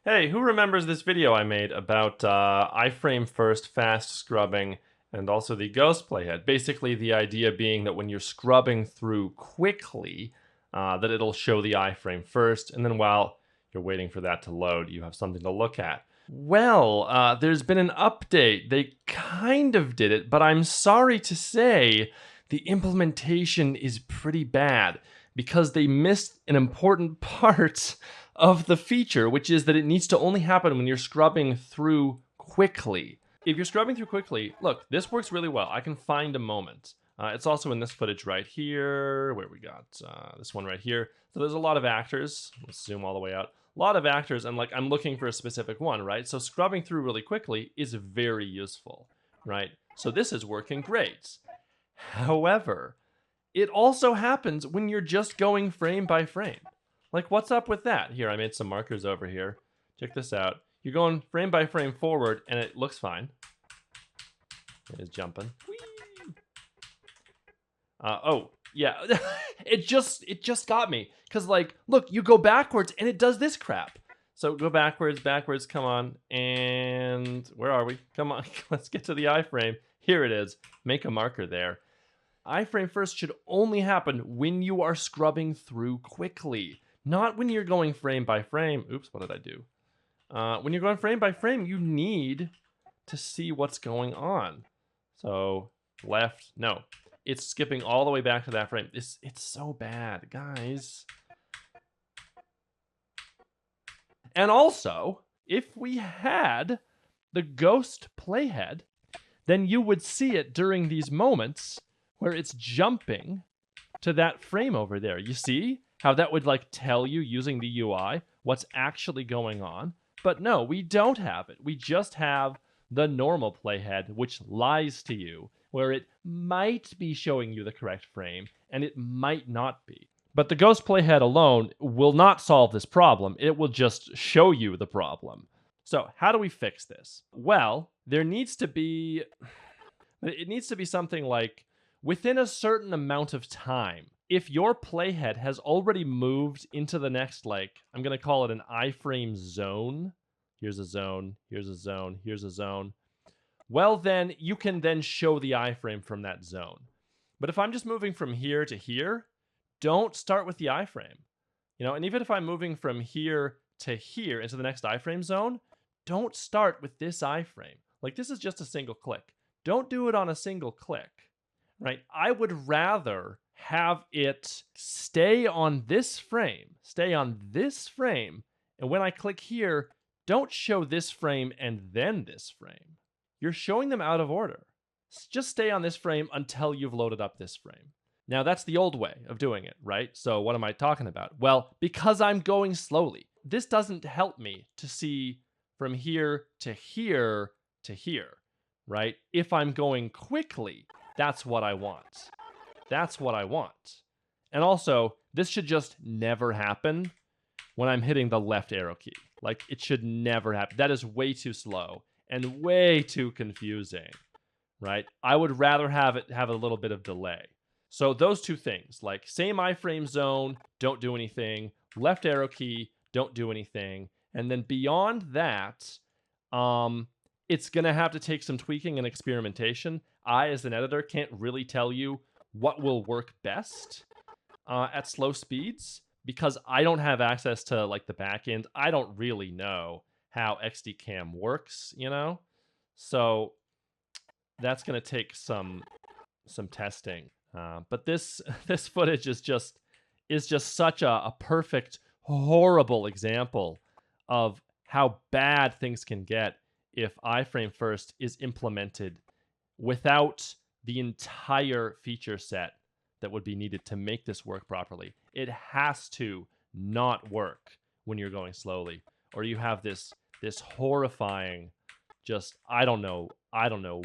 Hey, who remembers this video I made about iframe first fast scrubbing and also the ghost playhead? Basically, the idea being that when you're scrubbing through quickly, that it'll show the iframe first, and then while you're waiting for that to load, you have something to look at. Well, there's been an update. They kind of did it, but I'm sorry to say the implementation is pretty bad because they missed an important part of the feature, which is that it needs to only happen when you're scrubbing through quickly. If you're scrubbing through quickly, look, this works really well. I can find a moment. It's also in this footage right here, where we got this one right here. So there's a lot of actors. Let's zoom all the way out. A lot of actors, and like I'm looking for a specific one, right? So scrubbing through really quickly is very useful, right? So this is working great. However, it also happens when you're just going frame by frame. Like, what's up with that? Here, I made some markers over here. Check this out. You're going frame by frame forward, and it looks fine. It is jumping. Whee! Oh, yeah. it just got me. Because, like, look, you go backwards, and it does this crap. So go backwards, come on. And where are we? Come on, let's get to the iframe. Here it is. Make a marker there. Iframe first should only happen when you are scrubbing through quickly, not when you're going frame by frame. Oops, what did I do? When you're going frame by frame, you need to see what's going on. So left, no. It's skipping all the way back to that frame. It's so bad, guys. And also, if we had the ghost playhead, then you would see it during these moments where it's jumping to that frame over there. You see how that would like tell you using the UI what's actually going on? But no, we don't have it. We just have the normal playhead, which lies to you, where it might be showing you the correct frame and it might not be. But the ghost playhead alone will not solve this problem. It will just show you the problem. So how do we fix this? Well, there needs to be, it needs to be something like within a certain amount of time. If your playhead has already moved into the next, like, I'm going to call it an iframe zone. Here's a zone, here's a zone, here's a zone. Well, then you can then show the iframe from that zone. But if I'm just moving from here to here, don't start with the iframe. You know, and even if I'm moving from here to here into the next iframe zone, don't start with this iframe. Like, this is just a single click. Don't do it on a single click, right? I would rather have it stay on this frame, and when I click here, don't show this frame and then this frame. You're showing them out of order. Just stay on this frame until you've loaded up this frame. Now, that's the old way of doing it, right? So what am I talking about? Well, because I'm going slowly, this doesn't help me to see from here to here to here, right? If I'm going quickly, that's what I want. That's what I want. And also, this should just never happen when I'm hitting the left arrow key. Like, it should never happen. That is way too slow and way too confusing, right? I would rather have it have a little bit of delay. So those two things, like same iframe zone, don't do anything. Left arrow key, don't do anything. And then beyond that, it's going to have to take some tweaking and experimentation. I, as an editor, can't really tell you what will work best at slow speeds because I don't have access to like the backend. I don't really know how XDCam works, you know? So that's going to take some testing. But this footage is just such a perfect, horrible example of how bad things can get if iframe first is implemented without the entire feature set that would be needed to make this work properly. It has to not work when you're going slowly, or you have this horrifying, just I don't know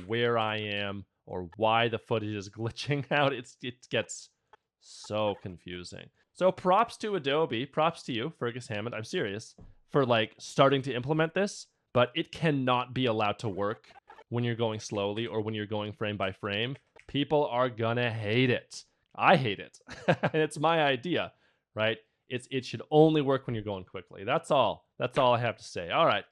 where I am or why the footage is glitching out. It gets so confusing. So props to Adobe, props to you, Fergus Hammond, I'm serious, for like starting to implement this, but it cannot be allowed to work when you're going slowly or when you're going frame by frame. People are gonna hate it. I hate it. It's my idea, right? It should only work when you're going quickly. That's all I have to say. All right.